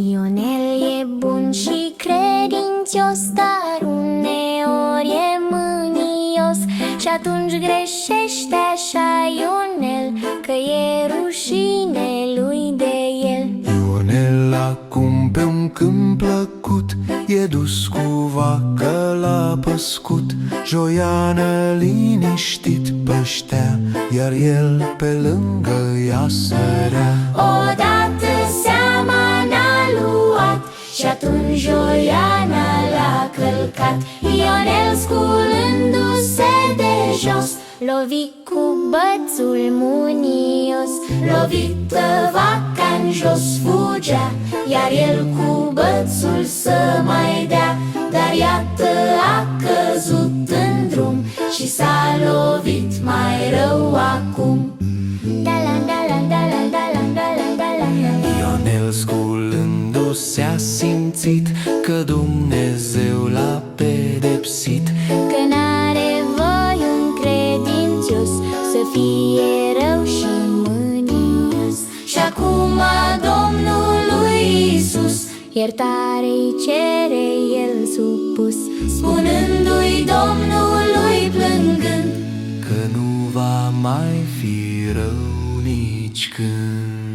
Ionel e bun și credincios, dar uneori e mânios, și atunci greșește așa Ionel, că e rușine lui de el. Ionel acum pe un câmp plăcut e dus cu vacă la păscut. Joiană liniștit păștea, iar el pe lângă ea sărea. Odată seama n-a luat și atunci Joiana l-a călcat. Ionel, sculându-se de jos, lovi cu bățul munios. Lovită vaca-n jos fugea, iar el cu bățul să mai dea. Dar iată a căzut în drum și s-a lovit mai rău acum. Ionel, sculându-se, a simțit că Dumnezeu l-a pedepsit, că n-are voie un credincios să fie rău și mânios. Și acum Domnului Iisus iertare-i cere el supus, spunându-i Domnului plângând că nu va mai fi rău nici când.